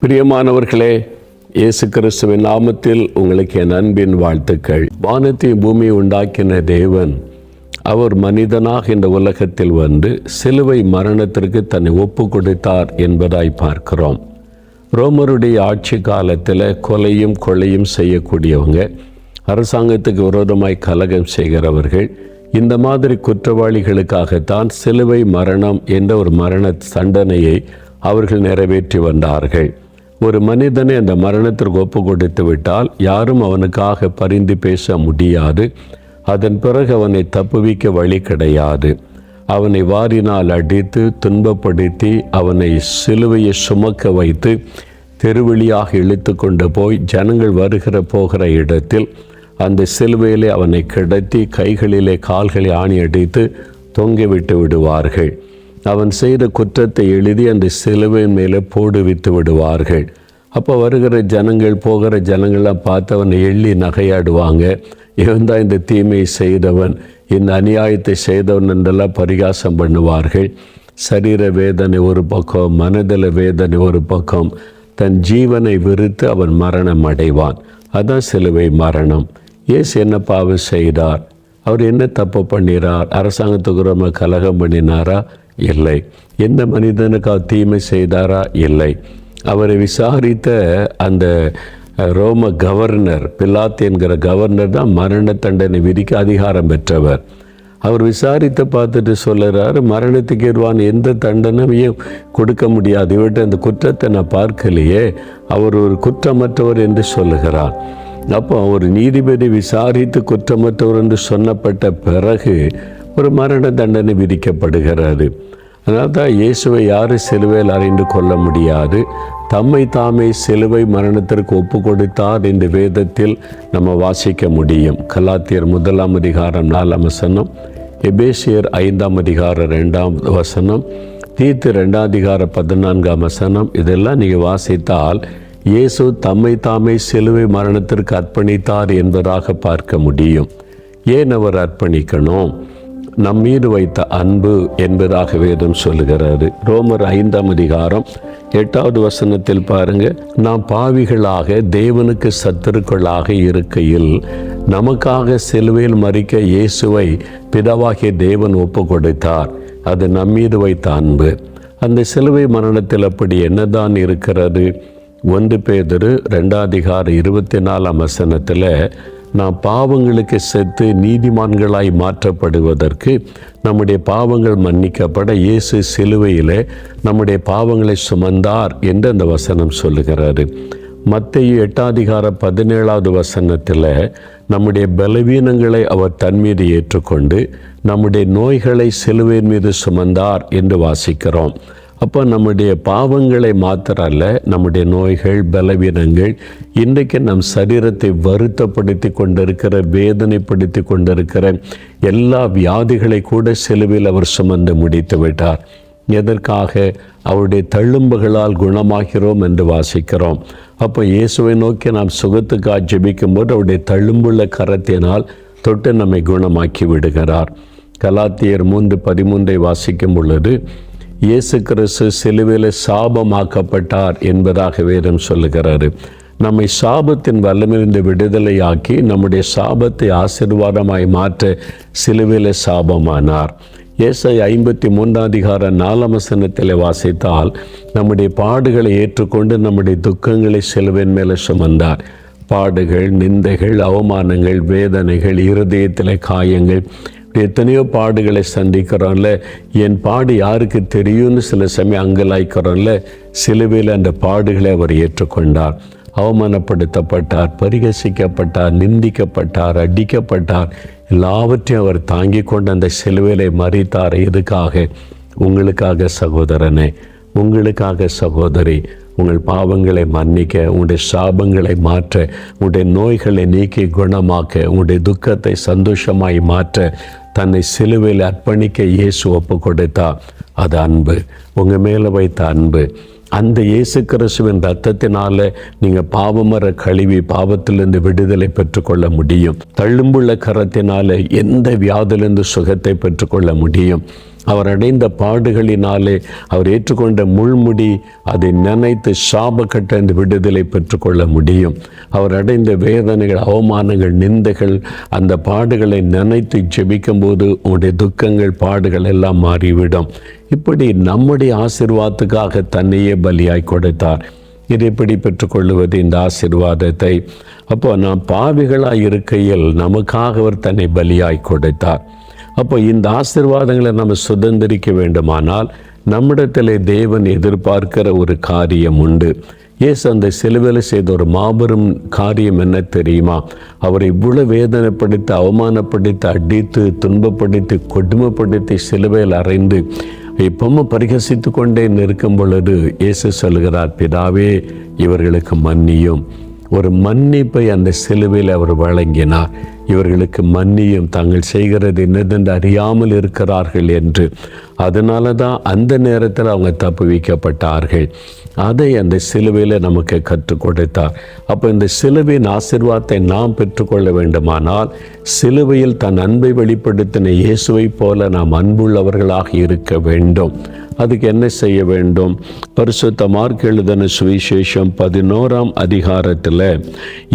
பிரியமானவர்களே, இயேசு கிறிஸ்துவின் நாமத்தில் உங்களுக்கு என் அன்பின் வாழ்த்துக்கள். வானத்தையும் பூமியை உண்டாக்கின தேவன், அவர் மனிதனாக இந்த உலகத்தில் வந்து சிலுவை மரணத்திற்கு தன்னை ஒப்பு கொடுத்தார் என்பதாய் பார்க்கிறோம். ரோமருடைய ஆட்சி காலத்தில் கொலையும் கொள்ளையும் செய்யக்கூடியவங்க, அரசாங்கத்துக்கு விரோதமாய் கலகம் செய்கிறவர்கள், இந்த மாதிரி குற்றவாளிகளுக்காகத்தான் சிலுவை மரணம் என்ற ஒரு மரண தண்டனையை அவர்கள் நிறைவேற்றி வந்தார்கள். ஒரு மனிதனை அந்த மரணத்திற்கு ஒப்பு கொடுத்து விட்டால் யாரும் அவனுக்காக பரிந்து பேச முடியாது. அதன் பிறகு அவனை தப்புவிக்க வழி கிடையாது. அவனை வாரினால் அடித்து துன்பப்படுத்தி அவனை சிலுவையை சுமக்க வைத்து தெருவழியாக இழுத்து கொண்டு போய் ஜனங்கள் வருகிற போகிற இடத்தில் அந்த சிலுவையிலே அவனை கிடத்தி கைகளிலே கால்களை ஆணி அடித்து தொங்கிவிட்டு விடுவார்கள். அவன் செய்த குற்றத்தை எழுதி அந்த சிலுவையின் மேலே போடுவித்து விடுவார்கள். அப்போ வருகிற ஜனங்கள் போகிற ஜனங்கள்லாம் பார்த்து அவனை எள்ளி நகையாடுவாங்க. இவன் தான் இந்த தீமையை செய்தவன், இந்த அநியாயத்தை செய்தவன் என்றெல்லாம் பரிகாசம் பண்ணுவார்கள். சரீர வேதனை ஒரு பக்கம், மனதில் வேதனை ஒரு பக்கம், தன் ஜீவனை வெறுத்து அவன் மரணம் அடைவான். அதான் சிலுவை மரணம். இயேசு என்ன பாவம் செய்தார்? அவர் என்ன தப்பு பண்ணினார்? அரசாங்கத்துக்கு ரொம்ப கலகம் பண்ணினாரா? இல்லை. எந்த மனிதனுக்கு அவர் தீமை செய்தாரா? இல்லை. அவரை விசாரித்த அந்த ரோம கவர்னர், பிலாத்து என்கிற கவர்னர் தான் மரண தண்டனை விதிக்க அதிகாரம் பெற்றவர். அவர் விசாரித்து பார்த்துட்டு சொல்லுறாரு, மரணத்துக்கு ஏதுவான எந்த தண்டனையும் கொடுக்க முடியாது, இவர்கிட்ட அந்த குற்றத்தை நான் பார்க்கலையே, அவர் ஒரு குற்றமற்றவர் என்று சொல்லுகிறார். அப்போ ஒரு நீதிபதி விசாரித்து குற்றமற்றவர் என்று சொன்னப்பட்ட பிறகு ஒரு மரண தண்டனை விதிக்கப்படுகிறது. அதனால் தான் இயேசுவை யாரும் சிலுவையில் அறைந்து கொள்ள முடியாது. தம்மை தாமே சிலுவை மரணத்திற்கு ஒப்பு கொடுத்தார் என்று வேதத்தில் நம்ம வாசிக்க முடியும். கலாத்தியர் 1 அதிகாரம் 4 வசனம், எபேசியர் 5 அதிகாரம் 2 வசனம், தீத்து 2 அதிகாரம் 14 வசனம், இதெல்லாம் நீங்கள் வாசித்தால் இயேசு தம்மை தாமே சிலுவை மரணத்திற்கு அர்ப்பணித்தார் என்பதாக பார்க்க முடியும். ஏன் அவர் அர்ப்பணிக்கணும்? நம் மீது வைத்த அன்பு என்பதாக வேதம் சொல்லுகிறாரு. ரோமர் 5 அதிகாரம் 8 வசனத்தில் பாருங்க, நாம் பாவிகளாக தேவனுக்கு சத்துருக்களாக இருக்கையில் நமக்காக சிலுவையில் மரிக்க இயேசுவை பிதாவாகிய தேவன் ஒப்பு கொடுத்தார். அது நம் மீது வைத்த அன்பு. அந்த சிலுவை மரணத்தில் அப்படி என்னதான் இருக்கிறது? 1 பேதுரு 2 அதிகாரம் 24 வசனத்தில், நாம் பாவங்களுக்கு செத்து நீதிமான்களாய் மாற்றப்படுவதற்கு, நம்முடைய பாவங்கள் மன்னிக்கப்பட இயேசு சிலுவையில் நம்முடைய பாவங்களை சுமந்தார் என்று அந்த வசனம் சொல்லுகிறாரு. மத்தேயு 8 அதிகாரம் 17 வசனத்தில், நம்முடைய பலவீனங்களை அவர் தன் மீது ஏற்றுக்கொண்டு நம்முடைய நோய்களை சிலுவையின் மீது சுமந்தார் என்று வாசிக்கிறோம். அப்போ நம்முடைய பாவங்களை மாத்திரல்ல, நம்முடைய நோய்கள், பலவீனங்கள், இன்றைக்கு நம் சரீரத்தை வருத்தப்படுத்தி கொண்டிருக்கிற, வேதனைப்படுத்தி கொண்டிருக்கிற எல்லா வியாதிகளை கூட சிலுவையில் அவர் சுமந்து முடித்து விட்டார். எதற்காக? அவருடைய தழும்புகளால் குணமாகிறோம் என்று வாசிக்கிறோம். அப்போ இயேசுவை நோக்கி நாம் சுகத்துக்காக ஜெபிக்கும் போது அவருடைய தழும்புள்ள கரத்தினால் தொட்டு நம்மை குணமாக்கி விடுகிறார். கலாத்தியர் 3:13 வாசிக்கும் பொழுது, இயேசு கிறிஸ்து சிலுவையில் சாபமாக்கப்பட்டார் என்பதாக வேதம் சொல்லுகிறாரு. நம்மை சாபத்தின் வல்லமிருந்து விடுதலையாக்கி நம்முடைய சாபத்தை ஆசீர்வாதமாய் மாற்ற சிலுவையில் சாபமானார். ஏசாயா 53 அதிகாரம் 4 வசனத்தில் வாசித்தால், நம்முடைய பாடுகளை ஏற்றுக்கொண்டு நம்முடைய துக்கங்களை சிலுவையின் மேலே சுமந்தார். பாடுகள், நிந்தைகள், அவமானங்கள், வேதனைகள், இருதயத்தில் காயங்கள், எத்தனையோ பாடுகளை சந்திக்கிறோம்ல. என் பாடு யாருக்கு தெரியும்னு சில சமயம் அங்கலாய்க்கிறோம்ல. சிலுவையில் அந்த பாடுகளை அவர் ஏற்றுக்கொண்டார். அவமானப்படுத்தப்பட்டார், பரிகசிக்கப்பட்டார், நிந்திக்கப்பட்டார், அடிக்கப்பட்டார். எல்லாவற்றையும் அவர் தாங்கி கொண்டு அந்த சிலுவையிலே மரித்தார். எதுக்காக? உங்களுக்காக சகோதரனே, உங்களுக்காக சகோதரி. உங்கள் பாவங்களை மன்னிக்க, உங்களுடைய சாபங்களை மாற்ற, உங்களுடைய நோய்களை நீக்கி குணமாக்க, உங்களுடைய துக்கத்தை சந்தோஷமாய் மாற்ற தன்னை சிலுவையில் அர்ப்பணிக்க இயேசு ஒப்பு கொடுத்தார். அது அன்பு, உங்கள் மேலே வைத்த அன்பு. அந்த இயேசு கிறிஸ்துவின் இரத்தத்தினால நீங்கள் பாவமர கழுவி பாவத்திலிருந்து விடுதலை பெற்றுக்கொள்ள முடியும். தழும்புள்ள கரத்தினால எந்த வியாதிலிருந்து சுகத்தை பெற்றுக்கொள்ள முடியும். அவர் அடைந்த பாடுகளினாலே அவர் ஏற்றுக்கொண்ட முள்முடி அதை நினைத்து சாபக்கட்ட விடுதலை பெற்றுக்கொள்ள முடியும். அவர் அடைந்த வேதனைகள், அவமானங்கள், நிந்தைகள், அந்த பாடுகளை நினைத்து ஜெபிக்கும் போது உங்களுடைய துக்கங்கள், பாடுகள் எல்லாம் மாறிவிடும். இப்படி நம்முடைய ஆசீர்வாதத்துக்காக தன்னையே பலியாய் கொடுத்தார். இதை எப்படி பெற்றுக்கொள்வது இந்த ஆசீர்வாதத்தை? அப்போ நாம் பாவிகளாய் இருக்கையில் நமக்காக அவர் தன்னை பலியாய் கொடுத்தார். அப்போ இந்த ஆசீர்வாதங்களை நம்ம சுதந்திரிக்க வேண்டுமானால் நம்மிடத்தில் தேவன் எதிர்பார்க்கிற ஒரு காரியம் உண்டு. இயேசு அந்த சிலுவையில் செய்த ஒரு மாபெரும் காரியம் என்ன தெரியுமா? அவரை இவ்வளவு வேதனைப்படுத்தி, அவமானப்படுத்தி, அடித்து, துன்பப்படுத்தி, கொடுமைப்படுத்தி, சிலுவையில் அறைந்து இப்பவும் பரிகசித்து கொண்டே நிற்கும் பொழுது இயேசு சொல்கிறார், பிதாவே இவர்களுக்கு மன்னியும். ஒரு மன்னிப்பை அந்த சிலுவையில் அவர் வழங்கினார். இவர்களுக்கு மன்னியும், தாங்கள் செய்கிறது என்னதென்று அறியாமல் இருக்கிறார்கள் என்று. அதனால தான் அந்த நேரத்தில் அவங்க தப்புவிக்கப்பட்டார்கள். அதை அந்த சிலுவையில் நமக்கு கற்றுக் கொடுத்தார். அப்போ இந்த சிலுவையின் ஆசீர்வாதத்தை நாம் பெற்றுக்கொள்ள வேண்டுமானால் சிலுவையில் தன் அன்பை வெளிப்படுத்தின இயேசுவை போல நாம் அன்புள்ளவர்களாக இருக்க வேண்டும். அதுக்கு என்ன செய்ய வேண்டும்? பரிசுத்த மார்க் எழுதின சுவிசேஷம் 11ஆம் அதிகாரத்தில்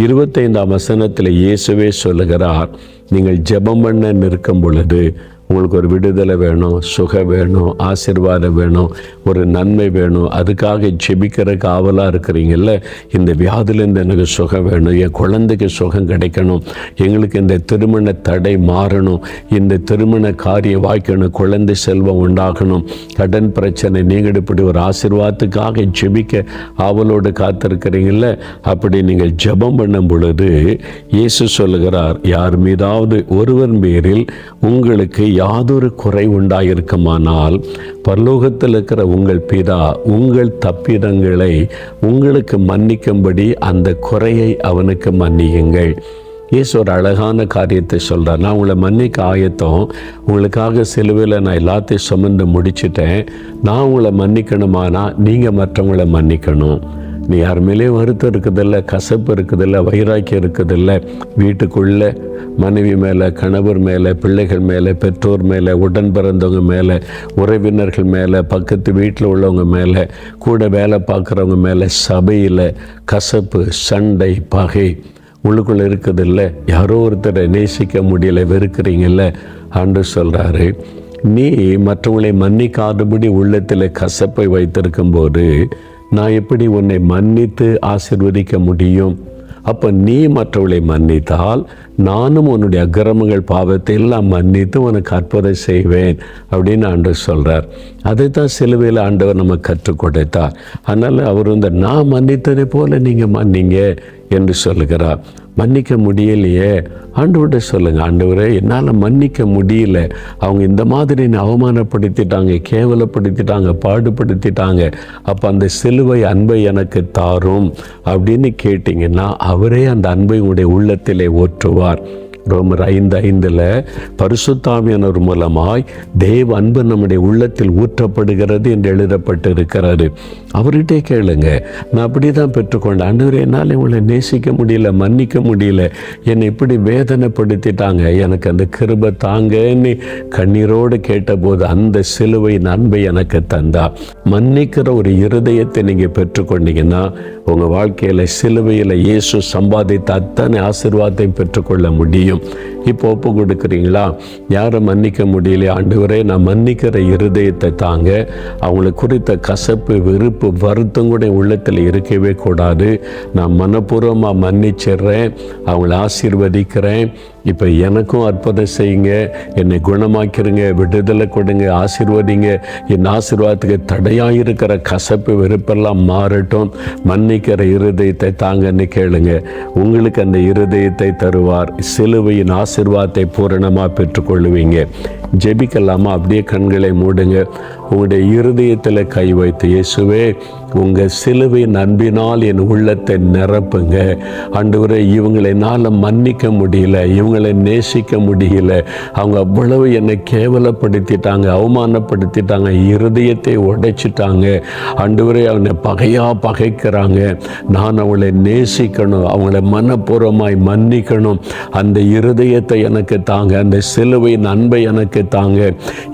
25ஆம் வசனத்தில் இயேசுவே சொல்லுகிறார், நீங்கள் ஜெபம் பண்ண நிற்கும் பொழுது உங்களுக்கு ஒரு விடுதலை வேணும், சுகம் வேணும், ஆசீர்வாதம் வேணும், ஒரு நன்மை வேணும், அதுக்காக ஜெபிக்கிறதுக்கு ஆவலாக இருக்கிறீங்கல்ல, இந்த வியாதிலேருந்து எனக்கு சுகம் வேணும், என் குழந்தைக்கு சுகம் கிடைக்கணும், எங்களுக்கு இந்த திருமண தடை மாறணும், இந்த திருமண காரியம் வாய்க்கணும், குழந்தை செல்வம் உண்டாகணும், கடன் பிரச்சனை நீங்கள் இப்படி ஒரு ஆசீர்வாதத்துக்காக ஜெபிக்க ஆவலோடு காத்திருக்கிறீங்கல்ல, அப்படி நீங்கள் ஜெபம் பண்ணும் பொழுது இயேசு சொல்லுகிறார், யார் மீதாவது ஒருவர் பேரில் உங்களுக்கு யாதொரு குறை உண்டாயிருக்குமானால் பரலோகத்தில் இருக்கிற உங்கள் பிதா உங்கள் தப்பிதங்களை உங்களுக்கு மன்னிக்கும்படி அந்த குறையை அவனுக்கு மன்னியுங்கள். இயேசு ஒரு அழகான காரியத்தை சொல்கிறார். நான் உங்களை மன்னிக்க ஆயத்தம், உங்களுக்காக சிலுவையில் நான் எல்லாத்தையும் சுமந்து முடிச்சிட்டேன். நான் உங்களை மன்னிக்கணுமானா நீங்கள் மற்றவங்களை மன்னிக்கணும். நீ யார் மேலே வருத்தம் இருக்குதில்ல, கசப்பு இருக்குதில்ல, வைராக்கியம் இருக்குதில்ல, வீட்டுக்குள்ளே மனைவி மேலே, கணவர் மேலே, பிள்ளைகள் மேலே, பெற்றோர் மேலே, உடன் பிறந்தவங்க மேலே, உறவினர்கள் மேலே, பக்கத்து வீட்டில் உள்ளவங்க மேலே, கூட வேலை பார்க்குறவங்க மேலே, சபையில் கசப்பு, சண்டை, பகை உள்ளுக்குள்ளே இருக்குதில்ல, யாரோ ஒருத்தரை நேசிக்க முடியலை, வெறுக்கிறீங்கல்ல, ஆண்டு சொல்கிறாரு, நீ மற்றவங்களை மன்னிக்காதபடி உள்ளத்தில் கசப்பை வைத்திருக்கும்போது நான் எப்படி உன்னை மன்னித்து ஆசீர்வதிக்க முடியும்? அப்போ நீ மற்றவர்களை மன்னித்தால் நானும் உன்னுடைய அக்கிரமங்கள் பாவத்தை எல்லாம் மன்னித்து உனக்கு அற்புதம் செய்வேன் அப்படின்னு ஆண்டவர் சொல்கிறார். அதை தான் சிலுவையில் ஆண்டவர் நம்ம கற்றுக் கொடுத்தார். அதனால் அவர் நான் மன்னித்ததை போல நீங்கள் மன்னிங்க என்று சொல்லுகிறார். மன்னிக்க முடியலையே, ஆண்டவர்கிட்ட சொல்லுங்கள், ஆண்டவரே என்னால் மன்னிக்க முடியல, அவங்க இந்த மாதிரி அவமானப்படுத்திட்டாங்க, கேவலப்படுத்திட்டாங்க, பாடுபடுத்திட்டாங்க, அப்போ அந்த சிலுவை அன்பை எனக்கு தாரும் அப்படின்னு கேட்டிங்கன்னா அவரே அந்த அன்பை உங்களுடைய உள்ளத்திலே ஊற்றுவார். ரோமர் 5:5 பரிசுத்தாவியானவர் மூலமாய் தேவ அன்பு நம்முடைய உள்ளத்தில் ஊற்றப்படுகிறது என்று எழுதப்பட்டு இருக்கிறது. அவர்கிட்டே கேளுங்க, நான் அப்படி தான் பெற்றுக்கொண்டேன். ஆண்டவரே என்னால் உங்களை நேசிக்க முடியல, மன்னிக்க முடியல, என்னை இப்படி வேதனைப்படுத்திட்டாங்க, எனக்கு அந்த கிருபை தாங்கன்னு கண்ணீரோடு கேட்டபோது அந்த சிலுவையின் அன்பை எனக்கு தந்தா. மன்னிக்கிற ஒரு இருதயத்தை நீங்கள் பெற்றுக்கொண்டீங்கன்னா உங்கள் வாழ்க்கையில் சிலுவையில் இயேசு சம்பாதித்த அத்தனை ஆசீர்வாதத்தையும் பெற்றுக்கொள்ள முடியும். இப்போ ஒப்பு கொடுக்குறீங்களா? யாரை மன்னிக்க முடியல, ஆண்டவரே நான் மன்னிக்கிற இருதயத்தை தாங்க, அவங்களை குறித்த கசப்பு, வெறுப்பு, வருத்தம் கூட உள்ளத்தில் இருக்கவே கூடாது. நான் மனப்பூர்வமாக மன்னிச்சிடுறேன், அவங்கள ஆசீர்வதிக்கிறேன், இப்போ எனக்கும் அற்புதம் செய்யுங்க, என்னை குணமாக்கிருங்க, விடுதலை கொடுங்க, ஆசீர்வதிங்க, என் ஆசீர்வாதத்துக்கு தடையாக இருக்கிற கசப்பு, வெறுப்பெல்லாம் மாறட்டும், மன்னிக்கிற இருதயத்தை தாங்கன்னு கேளுங்க. உங்களுக்கு அந்த இருதயத்தை தருவார். சிலுவையின் ஆசீர்வாதத்தை பூரணமாக பெற்றுக்கொள்ளுவீங்க. ஜெபிக்கலாமா? அப்படியே கண்களை மூடுங்க. உங்களுடைய இருதயத்தில் கை வைத்து, இயேசுவே உங்கள் சிலுவையின் அன்பினால் என் உள்ளத்தை நிரப்புங்க. ஆண்டவரே இவங்களை என்னால் மன்னிக்க முடியல, இவங்க அவங்கள நேசிக்க முடியல. அவங்க அவ்வளவு என்னை கேவலப்படுத்திட்டாங்க, அவமானப்படுத்திட்டாங்க, இருதயத்தை உடைச்சிட்டாங்க. ஆண்டவரே, அவனை பகைக்கிறாங்க. நான் அவளை நேசிக்கணும், அவங்கள மனப்பூர்வமாய் மன்னிக்கணும். அந்த இருதயத்தை எனக்கு தாங்க, அந்த சிலுவையின் அன்பை எனக்கு தாங்க.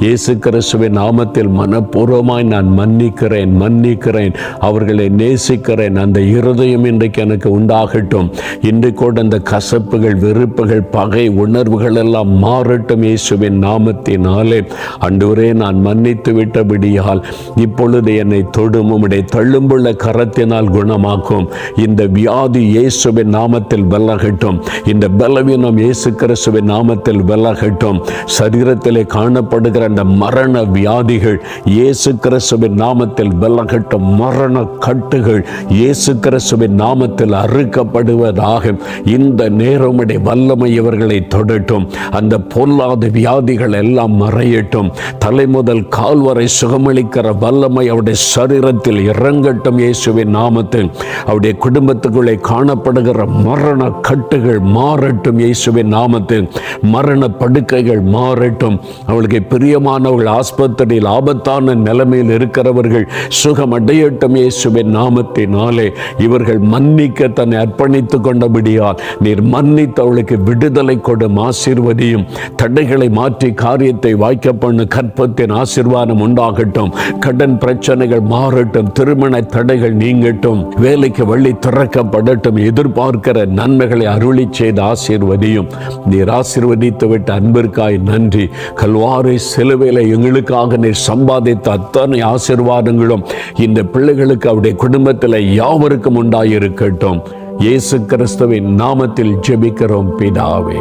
இயேசு கிறிஸ்துவின் நாமத்தில் மனப்பூர்வமாய் நான் மன்னிக்கிறேன், அவர்களை நேசிக்கிறேன். அந்த இருதயம் இன்றைக்கு எனக்கு உண்டாகட்டும். இன்று கூட அந்த கசப்புகள், வெறுப்புகள், பகை உணர்வுகள் எல்லாம் மாறட்டும் இயேசுவின் நாமத்தினாலே. ஆண்டவரே, நான் மன்னித்து விட்டபடியால் இப்பொழுது என்னை தொடும் உம்முடைய தள்ளும்புள்ள கரத்தினால் குணமாக்கும். இந்த வியாதி இயேசுவின் நாமத்தில் விலகட்டும். இந்த பலவீனம் இயேசு கிறிஸ்துவின் நாமத்தில் விலகட்டும். சரீரத்திலே காணப்படுகிற அந்த மரண வியாதிகள் இயேசு கிறிஸ்துவின் நாமத்தில் விலகட்டும். மரண கட்டுகள் இயேசு கிறிஸ்துவின் நாமத்தில் அறுக்கப்படுவதாக. இந்த நேரமுடைய வல்லமை இவர்களை தொடட்டும். அந்த பொல்லாத வியாதிகள் எல்லாம் மறையட்டும். தலை முதல் கால் வரை சுகமளிக்கிற வல்லமை அவருடைய சரீரத்தில் இறங்கட்டும் இயேசுவின் நாமத்தில். அவருடைய குடும்பத்துக்குள்ளே காணப்படுகிற மரண கட்டுகள் மாறட்டும் இயேசுவின் நாமத்தில். மரண படுக்கைகள் மாறட்டும். அவளுக்கு பிரியமானவர்கள் ஆஸ்பத்திரியில் ஆபத்தான நிலைமையில் இருக்கிறவர்கள் சுகமடையட்டும் இயேசுவின் நாமத்தினாலே. இவர்கள் மன்னிக்க தன்னை அர்ப்பணித்துக் கொண்டபடியால் நீர் மன்னித்து அவளுக்கு விடுதலை கொடும், ஆசீர்வதியும். தடைகளை மாற்றி காரியத்தை வாய்க்க பண்ணு. கற்பத்தின் ஆசீர்வாதம் உண்டாகட்டும். கடன் பிரச்சனைகள் மாறட்டும். திருமண தடைகள் நீங்கட்டும். வேலைக்கு வழி திறக்கப்படட்டும். எதிர்பார்க்கிற நன்மைகளை அருளி செய்து ஆசீர்வதியும். நீர் ஆசீர்வதித்து விட்ட அன்பிற்காய் நன்றி. கல்வாரி சிலுவையில் எங்களுக்காக நீர் சம்பாதித்த அத்தனை ஆசீர்வாதங்களும் இந்த பிள்ளைகளுக்கு அவருடைய குடும்பத்தில் யாவருக்கும் உண்டாயிருக்கட்டும். இயேசு கிறிஸ்துவின் நாமத்தில் ஜெபிக்கிறோம் பிதாவே.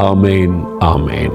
ஆமேன், ஆமேன்.